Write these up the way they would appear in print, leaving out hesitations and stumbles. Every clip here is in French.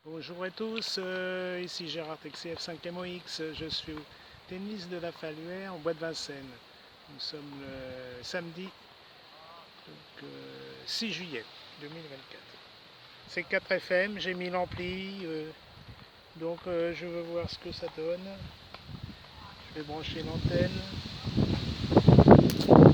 Bonjour à tous, ici Gérard TXF 5MOX, je suis au tennis de la Faluère en bois de Vincennes. Nous sommes le samedi 6 juillet 2024. C'est 4 FM, j'ai mis l'ampli, je veux voir ce que ça donne. Je vais brancher l'antenne. Voilà.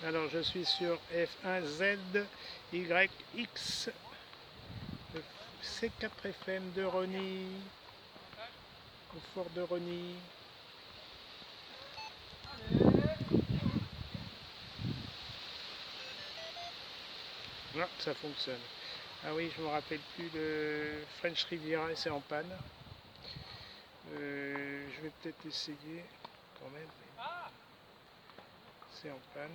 Alors je suis sur F1ZYX, C4 FM de Rony, au fort de Rony. Non, ça fonctionne. Ah oui, je me rappelle plus, le French Riviera, c'est en panne. Je vais peut-être essayer quand même. C'est en panne.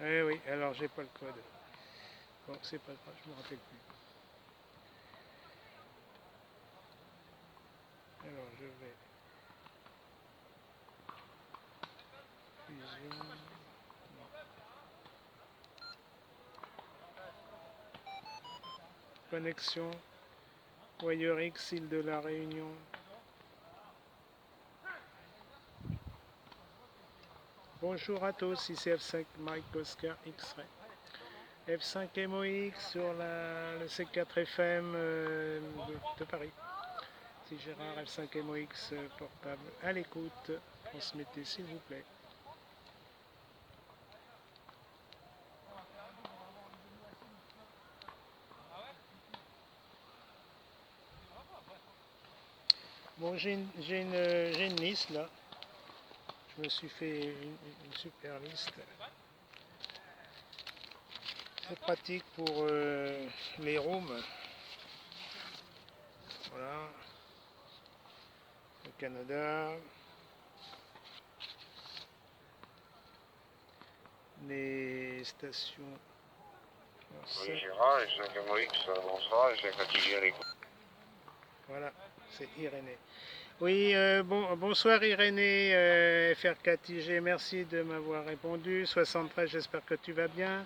Eh oui, alors j'ai pas le code. Bon, c'est pas grave, je me rappelle plus. Alors je vais fusion. Non. Connexion. WireX, île de la Réunion. Bonjour à tous, ici F5 Mike Oscar X-Ray. F5 MOX sur le C4 FM de Paris. C'est Gérard F5 MOX portable à l'écoute. Transmettez s'il vous plaît. Bon, j'ai une liste là. Je me suis fait une super liste. C'est pratique pour les rooms. Voilà. Le Canada. Les stations. Oui, Gérard, et 5MOX, bonsoir, j'ai fatigué à l'écoute. Voilà, c'est Irénée. Oui, bonsoir Irénée, FR4IG, merci de m'avoir répondu. 73, j'espère que tu vas bien.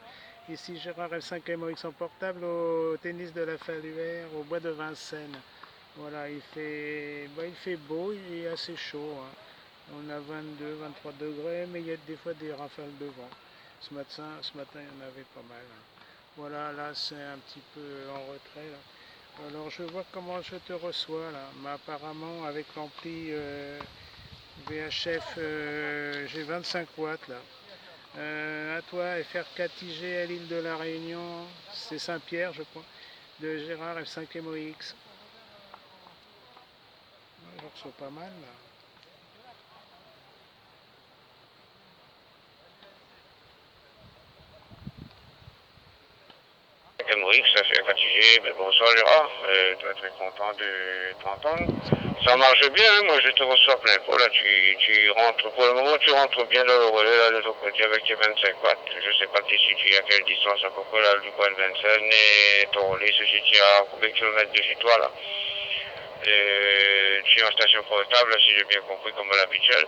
Ici Gérard F5MOX en portable au tennis de la Faluère, au bois de Vincennes. Voilà, il fait beau, il est assez chaud. Hein. On a 22, 23 degrés, mais il y a des fois des rafales de vent. Ce matin, il y en avait pas mal. Hein. Voilà, là c'est un petit peu en retrait. Là. Alors je vois comment je te reçois là, mais apparemment avec l'ampli VHF j'ai 25 watts là. À toi FR4IG à l'île de la Réunion, c'est Saint-Pierre je crois, de Gérard F5MOX. Je reçois pas mal là. MOX, ça fait fatigué, mais bonsoir Gérard, très content de t'entendre. Ça marche bien, hein, moi je te reçois plein pot, là tu rentres, pour le moment tu rentres bien dans le relais là de ton côté avec tes 25 watts. Je sais pas t'es situé à quelle distance à peu près là du coin de Vincennes et ton relais se situe à combien de kilomètres de chez toi là. Tu es en station portable, si j'ai bien compris comme à l'habitude.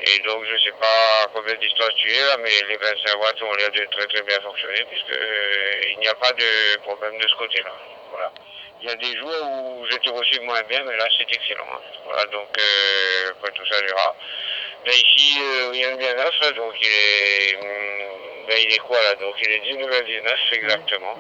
Et donc je ne sais pas à combien de distance tu es là, mais les 25 watts ont l'air de très très bien fonctionner puisque il n'y a pas de problème de ce côté-là. Voilà. Il y a des jours où je te reçois moins bien, mais là c'est excellent. Hein. Voilà, donc tout ça ira. Mais ici, rien de bien neuf, donc il est quoi là? Donc il est 19h19 exactement.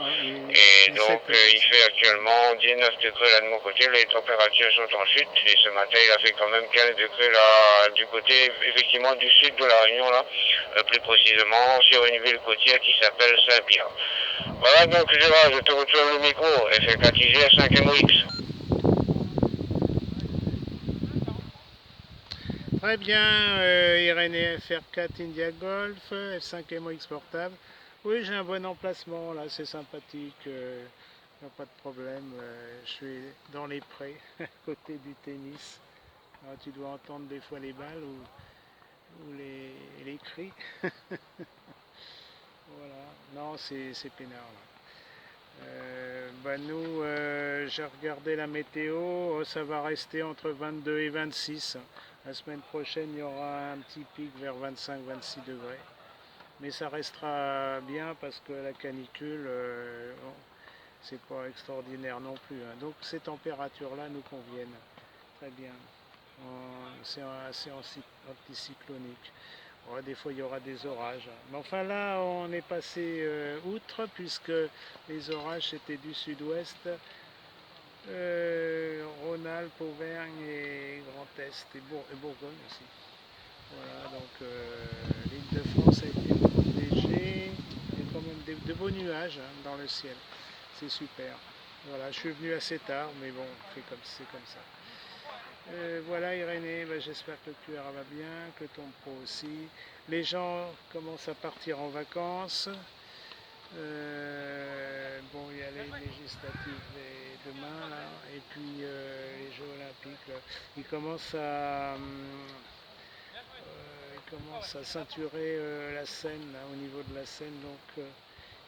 Et donc il fait actuellement 19 degrés là de mon côté, les températures sont en chute. Et ce matin il a fait quand même 15 degrés là du côté effectivement du sud de la Réunion là, plus précisément sur une ville côtière qui s'appelle Saint-Pierre. Voilà donc je te retourne le micro, FR4IG à 5MOX. Très bien, Irénée FR4 India Golf, F5MOX portable. Oui, j'ai un bon emplacement là, c'est sympathique. pas de problème. Je suis dans les prés, à côté du tennis. Alors, tu dois entendre des fois les balles ou les cris. Voilà. Non, c'est peinard là. Nous, j'ai regardé la météo, ça va rester entre 22 et 26. La semaine prochaine, il y aura un petit pic vers 25-26 degrés. Mais ça restera bien parce que la canicule, c'est pas extraordinaire non plus, hein. Donc ces températures-là nous conviennent très bien. C'est assez anticyclonique. Ouais, des fois il y aura des orages. Mais enfin là on est passé outre puisque les orages c'était du sud-ouest, Rhône-Alpes, Auvergne et Grand Est et Bourgogne aussi. Voilà, donc l'Île-de-France a été protégée. Il y a quand même de beaux nuages, hein, dans le ciel. C'est super. Voilà, je suis venu assez tard, mais bon, c'est comme ça. Voilà Irénée, j'espère que tu vas bien, que ton pro aussi. Les gens commencent à partir en vacances. Bon, il y a les législatives demain, là, et puis les Jeux Olympiques. Là. Ils commencent à ceinturer la Seine, là, au niveau de la Seine, donc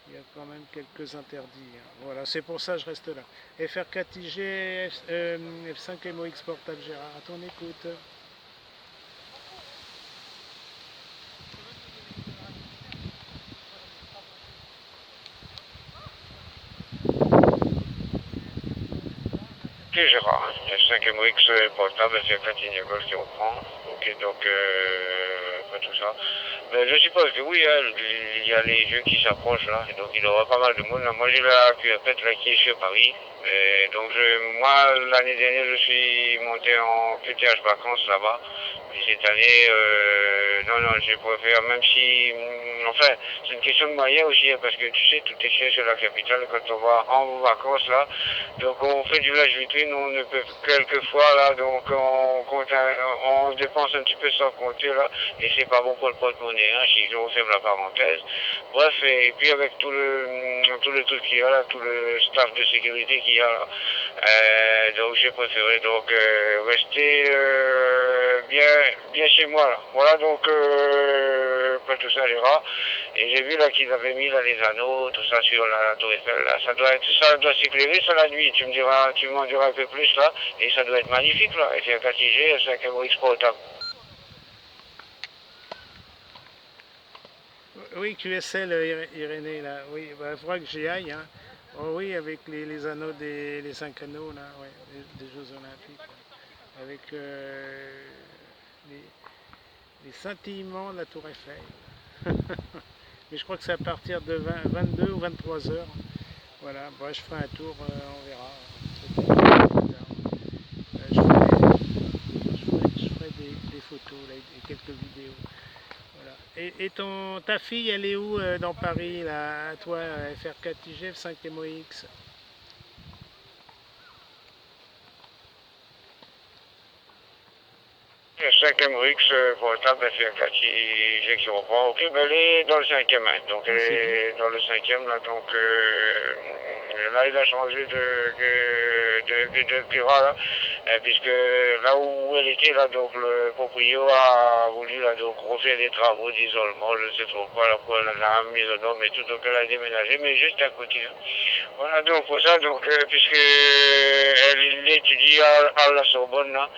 il y a quand même quelques interdits, hein. Voilà, c'est pour ça que je reste là. FR4IG, F5 MOX portable Gérard, à ton écoute. Ok Gérard, F5 MOX portable, FR4IG Golf qui reprend. Ok, donc pas tout ça. Mais je suppose que oui, hein, il y a les jeux qui s'approchent là, et donc il y aura pas mal de monde. Là. Moi j'ai la QRPET là qui est sur Paris. Et donc moi l'année dernière je suis monté en PTH vacances là-bas. Puis cette année, non, je préfère, même si, enfin, c'est une question de moyens aussi, hein, parce que tu sais, tout est cher sur la capitale quand on va en vacances là. Donc on fait du village vitrine, on ne peut quelquefois là, donc on dépense un petit peu sans compter là, et c'est pas bon pour le porte-monnaie, hein, si je referme la parenthèse. Bref, et puis avec tout le truc qu'il y a là, tout le staff de sécurité qu'il y a là, donc j'ai préféré donc rester bien chez moi là. Voilà donc pas tout ça Gérard. Et j'ai vu là qu'ils avaient mis là les anneaux, tout ça sur la tour Eiffel là. Ça doit s'éclairer ça la nuit, tu m'en diras un peu plus là, et ça doit être magnifique là. Et c'est un 4G, c'est un MOX portable. Oui, QSL Irénée, là, oui, il faudra que j'y aille, hein. Oh, oui, avec les anneaux les 5 anneaux là, ouais, des Jeux Olympiques, là. Avec les, les scintillements de la tour Eiffel. Mais je crois que c'est à partir de 22 ou 23 heures. Voilà, bon, je ferai un tour, on verra. Je ferai des photos là, et quelques vidéos. Voilà. Et ta fille, elle est où dans Paris, là, à toi, FR4IG, F5 MOX? 5e RX portable FR4 qui reprend. Ok, ben elle est dans le 5e. Hein. Donc elle est dans le 5e là. Donc là il a changé de bureau là. Puisque là où elle était là, donc le propriétaire a voulu là donc refaire des travaux d'isolement, je ne sais trop quoi, là pour la mise au nom et tout, donc elle a déménagé, mais juste à côté. Hein. Voilà donc pour ça, donc puisque elle étudie à la Sorbonne là.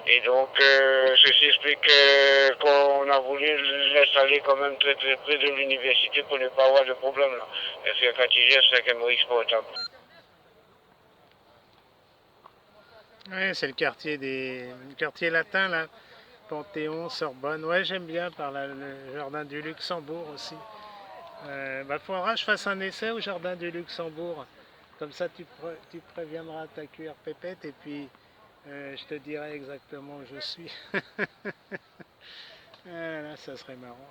Et donc, ceci explique qu'on a voulu l'installer quand même très très près de l'université pour ne pas avoir de problème là. Et faire 4G, c'est un MOX portable. Ouais, c'est le quartier latin là, Panthéon, Sorbonne. Ouais, j'aime bien par là, le jardin du Luxembourg aussi. Faudra que je fasse un essai au jardin du Luxembourg. Comme ça, tu préviendras ta QR pépette et puis je te dirai exactement où je suis. Là, ça serait marrant.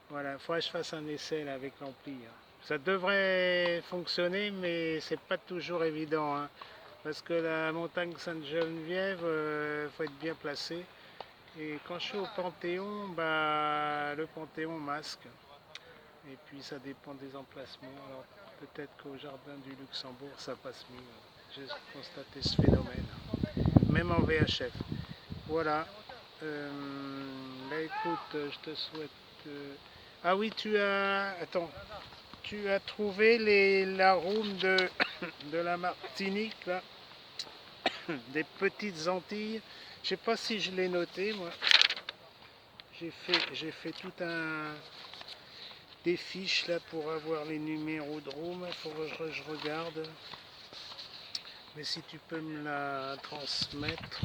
Voilà, il faudrait que je fasse un essai là, avec l'ampli, hein. Ça devrait fonctionner, mais c'est pas toujours évident, hein, parce que la montagne Sainte-Geneviève, faut être bien placé. Et quand je suis au Panthéon, le Panthéon masque. Et puis ça dépend des emplacements. Alors, Peut-être qu'au jardin du Luxembourg, ça passe mieux. J'ai constaté ce phénomène, même en VHF. Voilà. Bah écoute, je te souhaite. Ah oui, tu as. Attends. Tu as trouvé la room de la Martinique, là, des petites Antilles. Je sais pas si je l'ai noté, moi. J'ai fait tout des fiches là pour avoir les numéros de room. Il faut que je regarde. Mais si tu peux me la transmettre.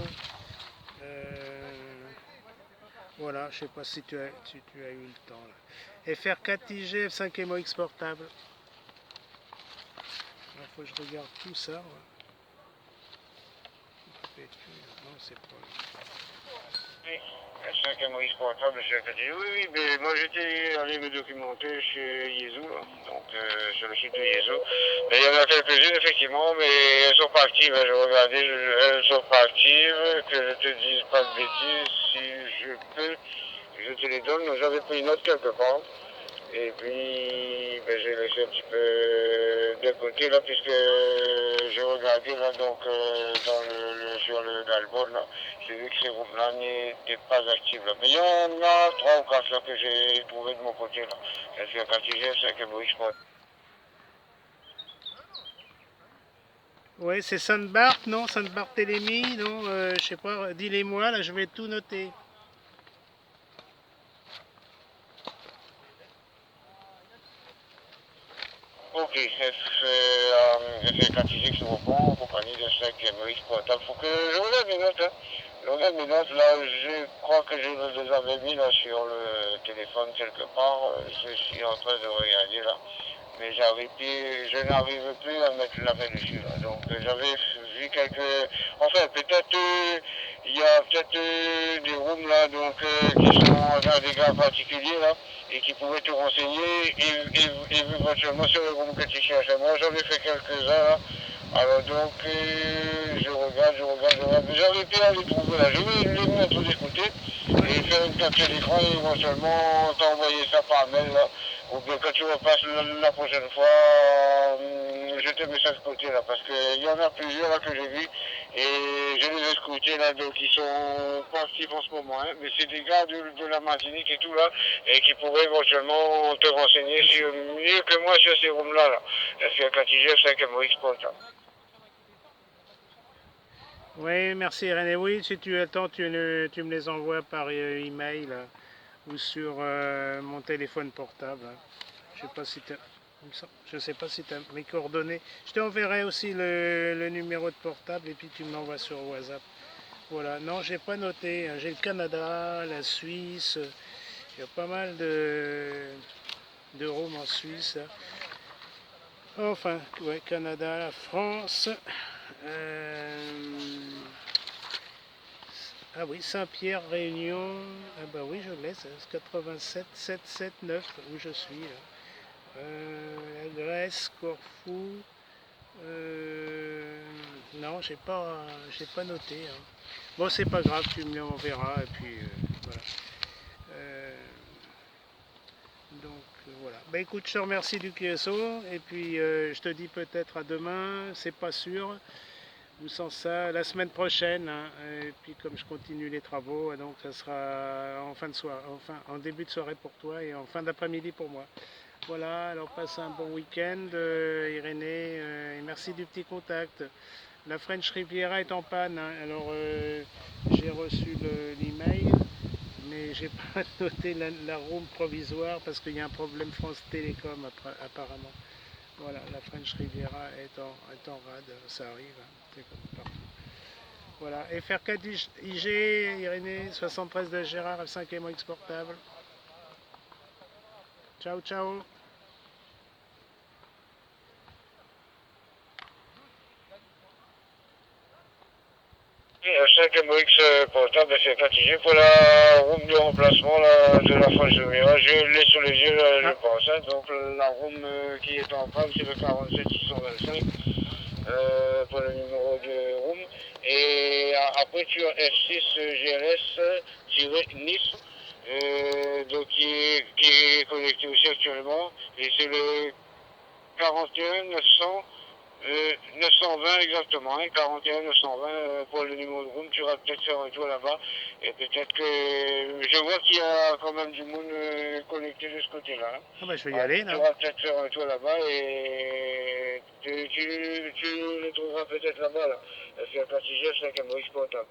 Voilà, je sais pas si tu as eu le temps là. FR4 IG F5MOX portable. Il faut que je regarde tout ça. Ouais. Non, c'est pas. Oui, un 5 Moïse portable, j'ai dit oui, oui, mais moi j'étais allé me documenter chez Yezu, donc sur le site de Yezu. Mais il y en a quelques-unes effectivement, mais elles sont pas actives, hein, je regardais, elles sont pas actives, que je te dise pas de bêtises, si je peux, je te les donne, j'avais pris une note quelque part. Et puis, ben, j'ai laissé un petit peu de côté, là, puisque j'ai regardé, là, donc, sur l'album, là, j'ai vu que ces groupes-là n'étaient pas actifs, là. Mais il y en a 3 ou 4, là, que j'ai trouvé de mon côté, là. Ça fait quand il y c'est que Moïse Sport. Ouais, c'est Sainte-Barth, non? Sainte-Barthélemy, non? Je sais pas, dis-les-moi, là, je vais tout noter. Ok, c'est quand il dit que je reprends en compagnie de 5 Moïse Portable. Faut que je regarde mes notes, hein. Je regarde mes notes, là, je crois que je les avais mis, là, sur le téléphone quelque part. Je suis en train de regarder, là. Mais je n'arrive plus à mettre l'arrêt dessus, là. Donc, j'avais vu quelques... Enfin, peut-être, il y a peut-être des rooms, là, donc, qui sont dans des cas particuliers, là, et qui pouvaient te renseigner, et éventuellement sur le room que tu cherches. Moi, j'en ai fait quelques-uns, là. Alors, donc, je regarde. J'avais pu aller trouver, là. Je vais les mettre d'écouter, et faire une capture d'écran, et éventuellement t'envoyer ça par mail, là. Ou bien quand tu repasses la prochaine fois, je te mets ça de côté là, parce qu'il y en a plusieurs là que j'ai vu et je les ai scrutés là, donc ils sont pas actifs en ce moment, hein, mais c'est des gars de la Martinique et tout là, et qui pourraient éventuellement te renseigner sur, mieux que moi sur ces rooms là. C'est quand ils gèrent 5 MOX Portable. Oui, merci René. Oui, si tu as le temps, tu me les envoies par email là, ou sur mon téléphone portable. Hein. Je sais pas si tu je sais pas si tu as mes coordonnées. Je t'enverrai aussi le numéro de portable et puis tu me l'envoies sur WhatsApp. Voilà, non, j'ai pas noté. Hein. J'ai le Canada, la Suisse. Il y a pas mal de rooms en Suisse. Hein. Enfin, ouais, Canada, la France. Ah oui, Saint-Pierre, Réunion. Ah bah oui, je l'ai, c'est 87 779 où je suis. La Grèce, Corfou. Non, j'ai pas noté. Hein. Bon, c'est pas grave, tu me l'enverras et puis voilà. Euh, donc voilà. Bah écoute, je te remercie du QSO et puis je te dis peut-être à demain, c'est pas sûr. Ou sans ça, la semaine prochaine. Hein, et puis comme je continue les travaux, donc ça sera en fin de soirée, enfin en début de soirée pour toi et en fin d'après-midi pour moi. Voilà, alors passe un bon week-end, Irénée, et merci du petit contact. La French Riviera est en panne, hein, alors j'ai reçu l'email, mais j'ai pas noté la room provisoire parce qu'il y a un problème France Télécom apparemment. Voilà, la French Riviera est en rade, ça arrive, hein, c'est comme partout. Voilà, FR4 IG, Irénée, 73 de Gérard, F5 MOX portable. Ciao, ciao. Un 5 MOX portable, c'est fatigué pour la room de remplacement là, de la France de Mirage. Je l'ai sur les yeux, là, je pense. Hein. Donc la room qui est en panne, c'est le 47 625 pour le numéro de room. Et après, tu as F6 GLS-Nice, donc qui est connecté aussi actuellement. Et c'est le 41 900 920 exactement, hein, 41 920 pour le numéro de room. Tu vas peut-être faire un tour là-bas et peut-être que je vois qu'il y a quand même du monde connecté de ce côté-là. Hein. Ah bah je vais y aller Tu là. vas peut-être faire un tour là-bas et tu le trouveras peut-être là-bas. Là. Faire passager 5 Moïse portable.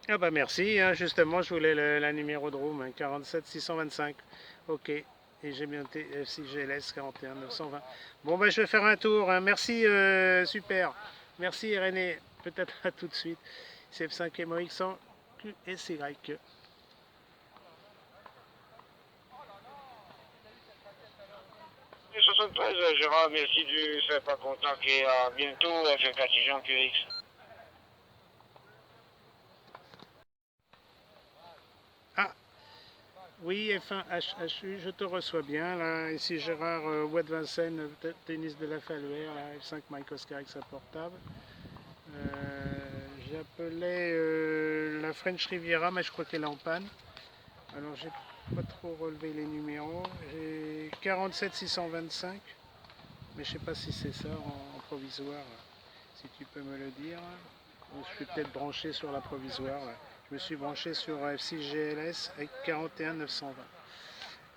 Ah bah merci, hein, justement je voulais la numéro de room, hein, 47 625. Ok. Et j'ai bien noté FCGLS 41 920. Bon bah je vais faire un tour. Hein. Merci, super. Merci Irénée. Peut-être à tout de suite. CF5 MOX 100 QSY. 73, Gérard, merci du sympa contact et à bientôt, F4 Jean QX. Ah, oui, F1 HHU, je te reçois bien. Là, ici Gérard Ouad Vincennes, tennis de la Faluère, là, F5 Mike Oscar avec sa portable. J'appelais la French Riviera, mais je crois qu'elle est en panne. Alors, j'ai pas trop relevé les numéros. J'ai 47 625, mais je sais pas si c'est ça en provisoire. Si tu peux me le dire. Je suis peut-être branché sur la provisoire. Là. Je me suis branché sur F6GLS avec 41 920.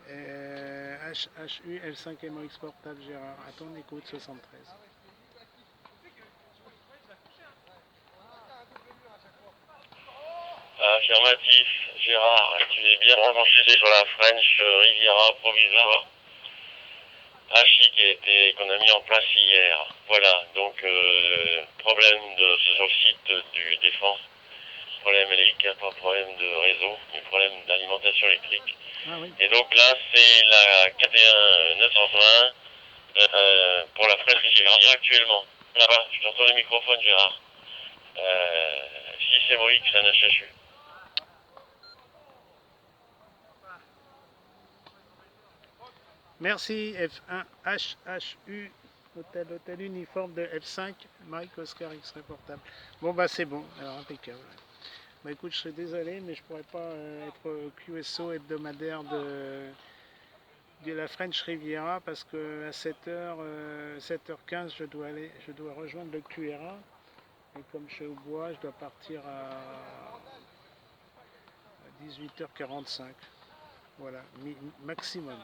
HHU L5 MOX portable Gérard. À ton écoute 73. Affirmatif, Gérard, tu es bien branché sur la French Riviera provisoire. Qu'on a mis en place hier. Voilà, donc problème sur le site du Défense, problème électrique, pas problème de réseau, mais problème d'alimentation électrique. Ah oui. Et donc là, c'est la 41 920 pour la French Riviera actuellement. Là-bas, je t'entends le microphone, Gérard. 6 MOX, un HHU. Merci F1 HHU, hôtel uniforme de F5, Mike Oscar X portable. Bon bah c'est bon, alors impeccable. Bah écoute, je serais désolé, mais je pourrais pas être QSO hebdomadaire de la French Riviera parce que à 7h, 7h15, je dois rejoindre le QRA. Et comme je suis au bois, je dois partir à 18h45. Voilà, maximum.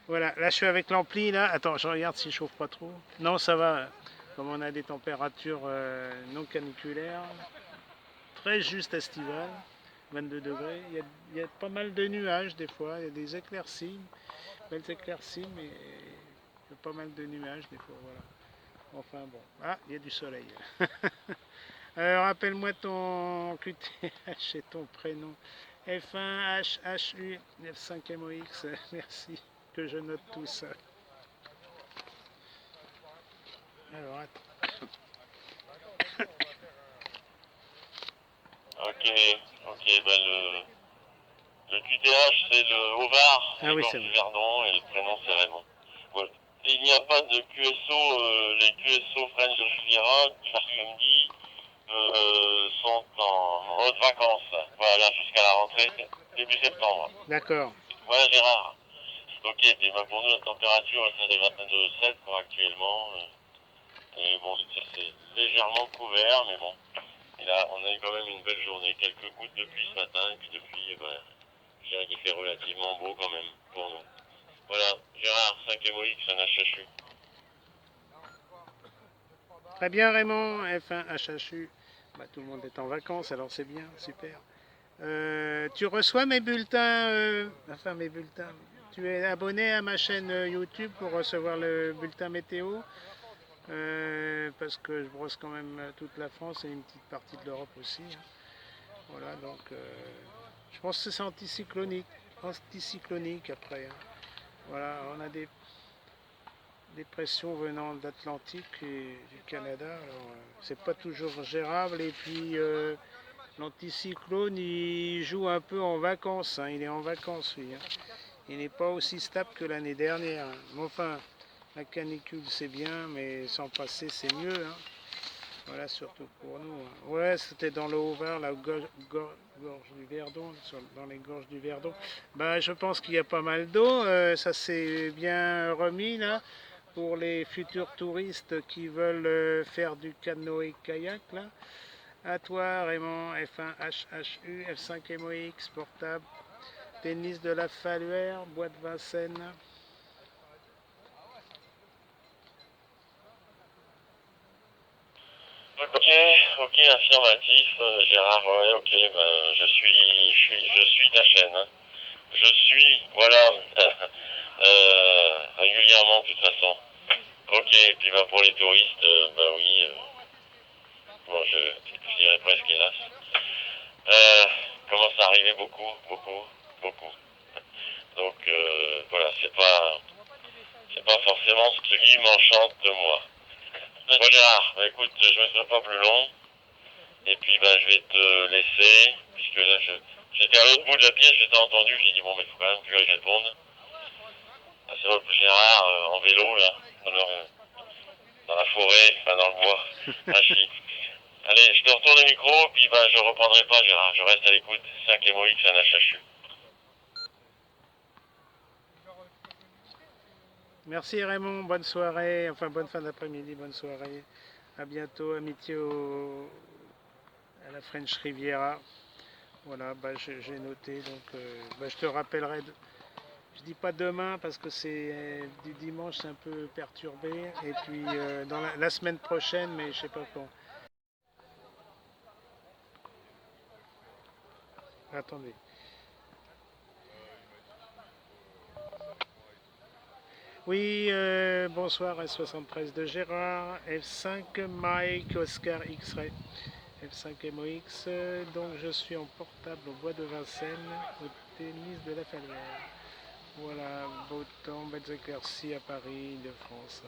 Voilà, là je suis avec l'ampli là. Attends, je regarde si je chauffe pas trop. Non, ça va. Comme on a des températures non caniculaires, très juste estivales, 22 degrés. Il y a pas mal de nuages des fois. Il y a des éclaircies, belles éclaircies, mais il y a pas mal de nuages des fois. Voilà. Enfin bon. Ah, il y a du soleil. Rappelle-moi ton QTH et ton prénom. F1 HHU F5 MOX. Merci. Que je note tout ça. Alors, attends. Ok, ben le QTH c'est le Haut-Var, Ah oui, c'est du Verdon et le prénom c'est Raymond. Voilà. Il n'y a pas de QSO, les QSO French Riviera, chaque samedi, sont en haute vacances. Voilà, jusqu'à la rentrée, début septembre. D'accord. Voilà Gérard. Ok, et ben pour nous la température c'est des 22,7 pour actuellement. Et bon, c'est légèrement couvert, mais bon. Et là, on a eu quand même une belle journée, quelques gouttes depuis ce matin, et puis depuis, je dirais qu'il fait relativement beau quand même pour nous. Voilà, Gérard, 5 MOX, un HHU. Très bien Raymond, F1 HHU. Bah, tout le monde est en vacances, alors c'est bien, super. Tu reçois mes bulletins, enfin mes bulletins. Tu es abonné à ma chaîne YouTube pour recevoir le bulletin météo. Parce que je brosse quand même toute la France et une petite partie de l'Europe aussi. Hein. Voilà, donc je pense que c'est anticyclonique après. Hein. Voilà, on a des pressions venant d'Atlantique et du Canada. Alors, c'est pas toujours gérable. Et puis l'anticyclone, il joue un peu en vacances. Hein. Il est en vacances, lui. Hein. Il n'est pas aussi stable que l'année dernière. Hein. Mais enfin, la canicule, c'est bien, mais sans passer, c'est mieux. Hein. Voilà, surtout pour nous. Hein. Ouais, c'était dans le Haut-Var, la gorge du Verdon, dans les gorges du Verdon. Bah, je pense qu'il y a pas mal d'eau. Ça s'est bien remis là pour les futurs touristes qui veulent faire du canoë-kayak là. À toi, Raymond, F1 HHU, F5 MOX, portable, tennis de la Faluère, bois de Vincennes. Ok, affirmatif, Gérard, ouais, ok, ben, je suis ta chaîne. Hein. Je suis, voilà, régulièrement de toute façon. Ok, et puis ben, pour les touristes, bah oui, bon, je dirais presque hélas. Commence à arriver beaucoup, beaucoup, beaucoup. Donc voilà, c'est pas forcément ce qui m'enchante de moi. Bon Gérard, bah, écoute, je ne serai pas plus long. Et puis ben, je vais te laisser, puisque là j'étais à l'autre bout de la pièce, j'étais entendu, j'ai dit bon mais il faut quand même que je réponde. Ah, c'est vrai que Gérard en vélo là, dans la forêt, enfin dans le bois. Ah, allez, je te retourne le micro, puis ben, je reprendrai pas Gérard, je reste à l'écoute. 5 MOX, un HHU. Merci Raymond, bonne soirée, enfin bonne fin d'après-midi, bonne soirée. À bientôt, amitié à la French Riviera. Voilà, bah, j'ai noté, donc bah, je te rappellerai. Je dis pas demain parce que c'est du dimanche, c'est un peu perturbé. Et puis dans la semaine prochaine, mais je sais pas quand. Attendez. Oui, bonsoir S73 de Gérard, F5 Mike Oscar X-Ray, F5 MOX, donc je suis en portable au bois de Vincennes, au tennis de la Faluère. Voilà, beau temps, belles éclaircies à Paris, de France.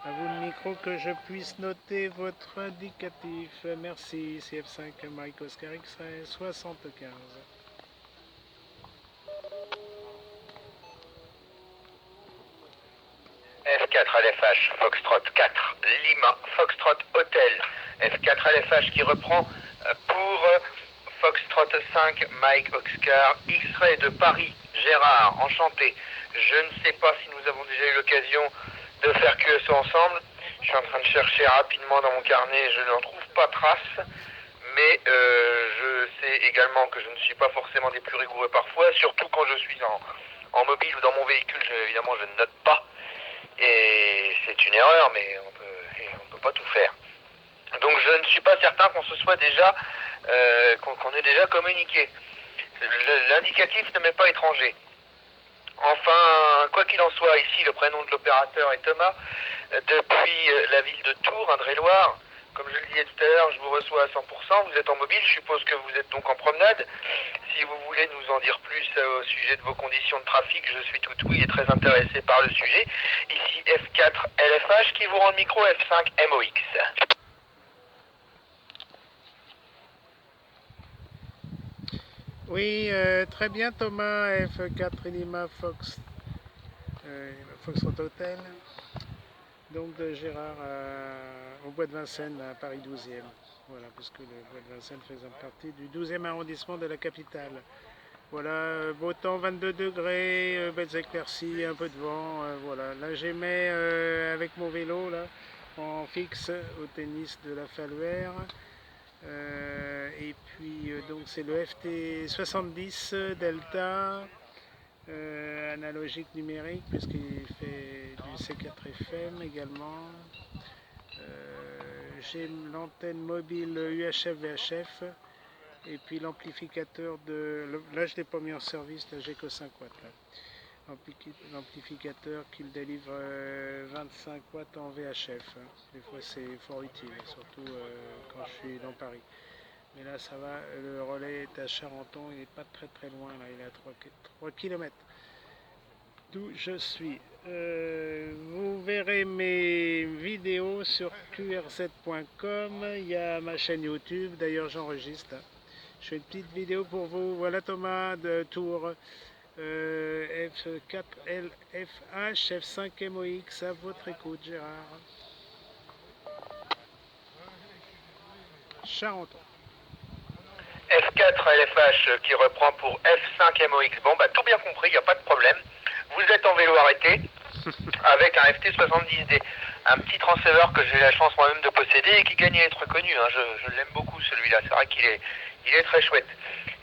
À vous le micro que je puisse noter votre indicatif. Merci, CF5 Mike Oscar X-Ray 75. F4 LFH, Foxtrot 4, Lima, Foxtrot Hotel, F4 LFH qui reprend pour Foxtrot 5, Mike Oscar, X-Ray de Paris, Gérard, enchanté. Je ne sais pas si nous avons déjà eu l'occasion de faire QSO ensemble. Je suis en train de chercher rapidement dans mon carnet, je n'en trouve pas trace. Mais je sais également que je ne suis pas forcément des plus rigoureux parfois, surtout quand je suis en mobile ou dans mon véhicule, évidemment je ne note pas. Et c'est une erreur, mais on peut pas tout faire. Donc je ne suis pas certain qu'on se soit déjà, qu'on ait déjà communiqué. L'indicatif ne m'est pas étranger. Enfin, quoi qu'il en soit, ici le prénom de l'opérateur est Thomas, depuis la ville de Tours, Indre-et-Loire. Comme je le disais tout à l'heure, je vous reçois à 100%, vous êtes en mobile, je suppose que vous êtes donc en promenade. Si vous voulez nous en dire plus au sujet de vos conditions de trafic, je suis tout oui et très intéressé par le sujet. Ici F4 LFH qui vous rend le micro F5 MOX. Oui, très bien Thomas, F4 Lima Foxtrot Hotel. Donc de Gérard au bois de Vincennes, à Paris 12e. Voilà, puisque le bois de Vincennes faisait partie du 12e arrondissement de la capitale. Voilà, beau temps, 22 degrés, belles éclaircies, un peu de vent. Voilà, là j'aimais avec mon vélo là, en fixe au tennis de la Faluère. Et puis donc c'est le FT70 Delta. Analogique numérique puisqu'il fait du C4FM également. J'ai l'antenne mobile UHF VHF et puis l'amplificateur de... Là je ne l'ai pas mis en service, là j'ai que 5 watts. L'amplificateur qui délivre 25 watts en VHF. Des fois c'est fort utile, surtout quand je suis dans Paris. Mais là ça va, le relais est à Charenton, il n'est pas très très loin, là, il est à 3 km d'où je suis. Vous verrez mes vidéos sur qrz.com, il y a ma chaîne YouTube, d'ailleurs j'enregistre. Je fais une petite vidéo pour vous. Voilà Thomas de Tours, F4LFH, F5MOX, à votre écoute Gérard. Charenton. F4 LFH qui reprend pour F5 MOX. Bon, bah tout bien compris, il n'y a pas de problème. Vous êtes en vélo arrêté avec un FT70D. Un petit transceiver que j'ai la chance moi-même de posséder et qui gagne à être reconnu. Hein. Je l'aime beaucoup celui-là, c'est vrai qu'il est très chouette.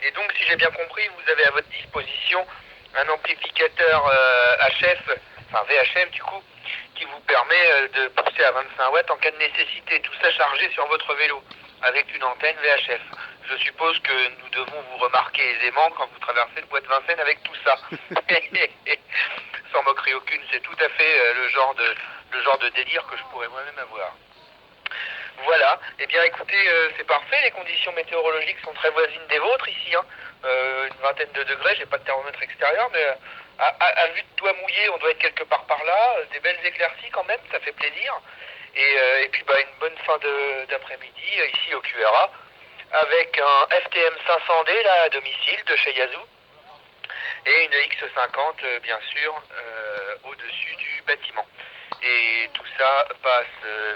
Et donc si j'ai bien compris, vous avez à votre disposition un amplificateur HF, enfin VHF du coup, qui vous permet de pousser à 25 watts en cas de nécessité. Tout ça chargé sur votre vélo avec une antenne VHF. Je suppose que nous devons vous remarquer aisément quand vous traversez le bois de Vincennes avec tout ça. Sans moquerie aucune, c'est tout à fait le genre de délire que je pourrais moi-même avoir. Voilà, eh bien écoutez, c'est parfait, les conditions météorologiques sont très voisines des vôtres ici, hein. Une vingtaine de degrés, j'ai pas de thermomètre extérieur, mais à vue de doigt mouillé, on doit être quelque part par là, des belles éclaircies quand même, ça fait plaisir. Et puis bah, une bonne fin d'après-midi ici au QRA, avec un FTM 500D là à domicile de chez Yazoo, et une X50 bien sûr au-dessus du bâtiment. Et tout ça passe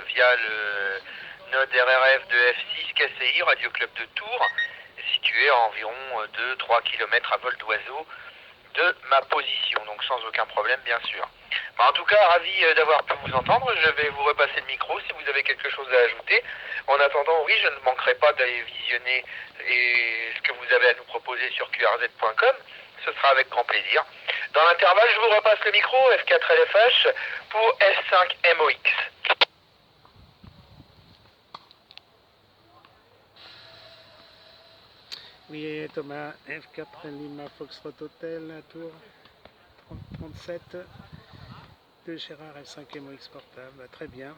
via le node RRF de F6 KCI, Radio Club de Tours, situé à environ 2-3 km à vol d'oiseau de ma position, donc sans aucun problème bien sûr. En tout cas, ravi d'avoir pu vous entendre. Je vais vous repasser le micro si vous avez quelque chose à ajouter. En attendant, oui, je ne manquerai pas d'aller visionner ce que vous avez à nous proposer sur qrz.com. Ce sera avec grand plaisir. Dans l'intervalle, je vous repasse le micro, F4 LFH pour F5 MOX. Oui, Thomas, F4 Lima Foxtrot Hotel, à Tours 3037 de Gérard F5 MOX portable, très bien.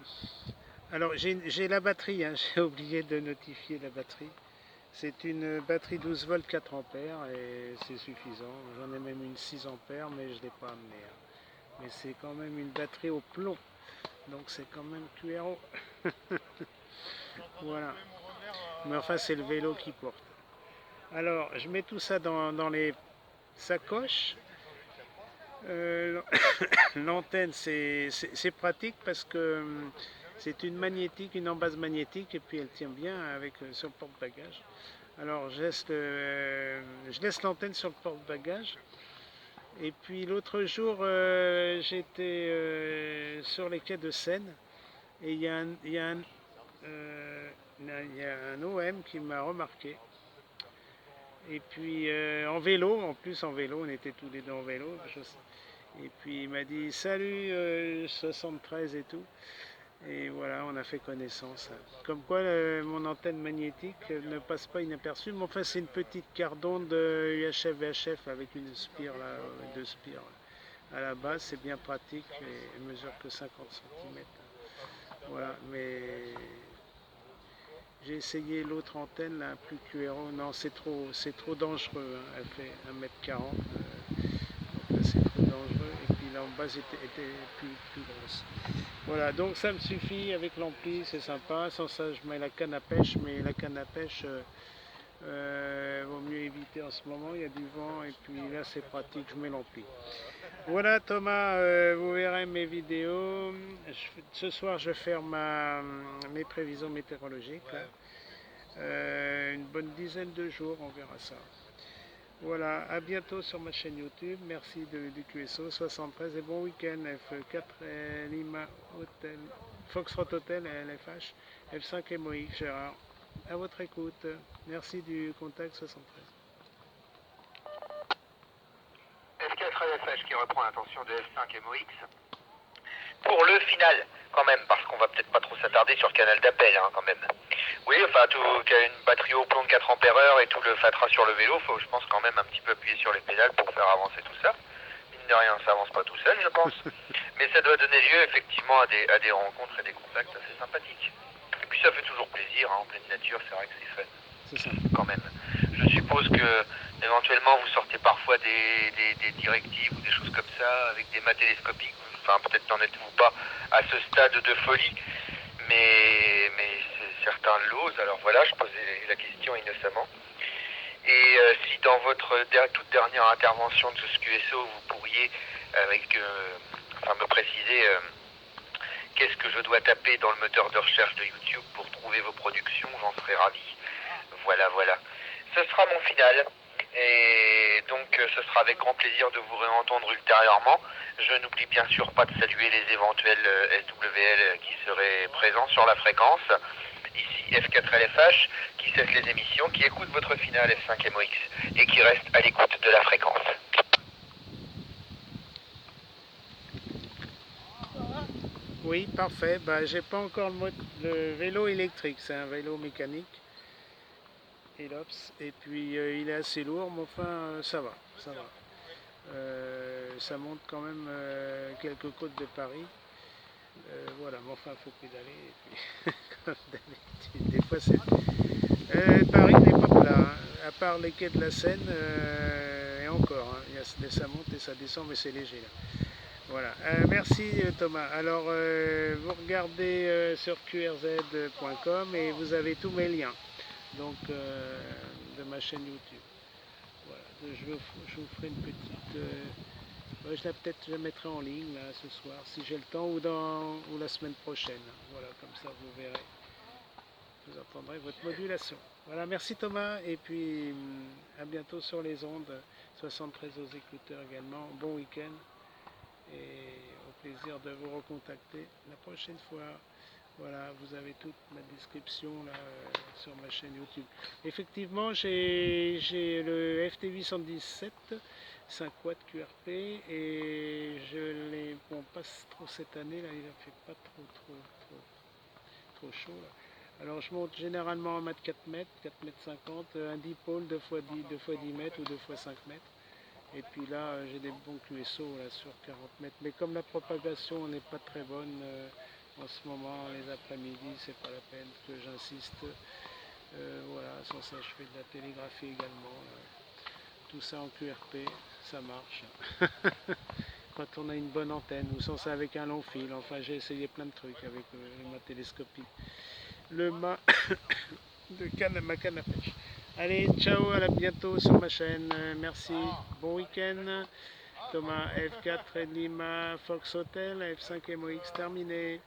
Alors j'ai la batterie, hein, j'ai oublié de notifier la batterie. C'est une batterie 12 volts 4 ampères et c'est suffisant. J'en ai même une 6 ampères mais je ne l'ai pas amenée. Hein. Mais c'est quand même une batterie au plomb. Donc c'est quand même QRO. Voilà. Mais enfin c'est le vélo qui porte. Alors je mets tout ça dans les sacoches. L'antenne c'est pratique parce que c'est une magnétique, une embase magnétique et puis elle tient bien avec sur le porte-bagages. Alors je laisse l'antenne sur le porte-bagages. Et puis l'autre jour j'étais sur les quais de Seine et il y a un OM qui m'a remarqué. Et puis en vélo, en plus en vélo, on était tous les deux en vélo. Et puis il m'a dit salut 73 et tout. Et voilà, on a fait connaissance. Comme quoi mon antenne magnétique ne passe pas inaperçue. Mais enfin c'est une petite carte d'onde UHF VHF avec une spire là, deux spires à la base. C'est bien pratique et elle mesure que 50 cm. Voilà, mais j'ai essayé l'autre antenne, là, plus QRO. Non, c'est trop dangereux. Hein. Elle fait 1m40. Donc là, c'est trop dangereux. Et puis là en bas, était plus grosse. Voilà, donc ça me suffit avec l'ampli, c'est sympa. Sans ça, je mets la canne à pêche. Mais la canne à pêche, vaut mieux éviter en ce moment. Il y a du vent. Et puis là, c'est pratique. Je mets l'ampli. Voilà Thomas, vous verrez mes vidéos. Ce soir je vais faire mes prévisions météorologiques. Une bonne dizaine de jours, on verra ça. Voilà, à bientôt sur ma chaîne YouTube. Merci du QSO 73 et bon week-end. F4 Lima Hotel, Foxtrot Hotel et LFH, F5 MOX Gérard. À votre écoute. Merci du contact 73. F4 LFH qui reprend l'intention de F5 MOX. Pour le final, quand même, parce qu'on va peut-être pas trop s'attarder sur le canal d'appel, hein, quand même. Oui, enfin, qui a une batterie au plomb de 4 ampères et tout le fatras sur le vélo, faut, je pense, quand même un petit peu appuyer sur les pédales pour faire avancer tout ça. Mine de rien, ça avance pas tout seul, je pense. Mais ça doit donner lieu, effectivement, à des rencontres et des contacts assez sympathiques. Et puis ça fait toujours plaisir, hein, en pleine nature, c'est vrai que c'est fun. C'est ça. Quand même. Je suppose que éventuellement vous sortez parfois des directives ou des choses comme ça avec des mâts télescopiques. Enfin, peut-être n'en êtes-vous pas à ce stade de folie, mais certains l'osent. Alors voilà, je posais la question innocemment. Et si dans votre toute dernière intervention de ce QSO, vous pourriez me préciser qu'est-ce que je dois taper dans le moteur de recherche de YouTube pour trouver vos productions, j'en serais ravi. Voilà, voilà. Ce sera mon final. Et donc ce sera avec grand plaisir de vous réentendre ultérieurement. Je n'oublie bien sûr pas de saluer les éventuels SWL qui seraient présents sur la fréquence. Ici F4LFH qui cesse les émissions, qui écoute votre finale F5MOX et qui reste à l'écoute de la fréquence. Oui, parfait. Bah, j'ai pas encore le vélo électrique, c'est un vélo mécanique. Elops. Et puis il est assez lourd, mais enfin ça va, ça va. Ça monte quand même quelques côtes de Paris. Voilà, mais enfin il faut pédaler. Et puis, comme d'habitude, des fois c'est. Paris n'est pas plat, hein. À part les quais de la Seine, et encore, hein. Ça monte et ça descend, mais c'est léger là. Voilà, merci Thomas. Alors vous regardez sur qrz.com et vous avez tous mes liens donc de ma chaîne YouTube. Voilà, je vous ferai une petite. Je la mettrai en ligne là, ce soir si j'ai le temps ou la semaine prochaine. Voilà, comme ça vous verrez. Vous entendrez votre modulation. Voilà, merci Thomas et puis à bientôt sur les ondes. 73 aux écouteurs également. Bon week-end. Et au plaisir de vous recontacter la prochaine fois. Voilà, vous avez toute ma description là sur ma chaîne YouTube. Effectivement, j'ai le FT817 5 watts QRP et je l'ai, bon, pas trop cette année là, il a fait pas trop chaud là. Alors je monte généralement en mètre 4 mètres, 4 mètres 50, un dipôle 2 x 10 mètres ou 2 x 5 mètres. Et puis là, j'ai des bons QSO là, sur 40 mètres. Mais comme la propagation n'est pas très bonne en ce moment, les après-midi, c'est pas la peine que j'insiste. Voilà, sans ça, je fais de la télégraphie également. Tout ça en QRP, ça marche. Quand on a une bonne antenne, ou sans ça avec un long fil. Enfin, j'ai essayé plein de trucs avec ma télescopie. Ma canne à pêche. Allez, ciao, à bientôt sur ma chaîne. Merci, bon week-end. Thomas F4 Lima Fox Hotel, F5MOX terminé.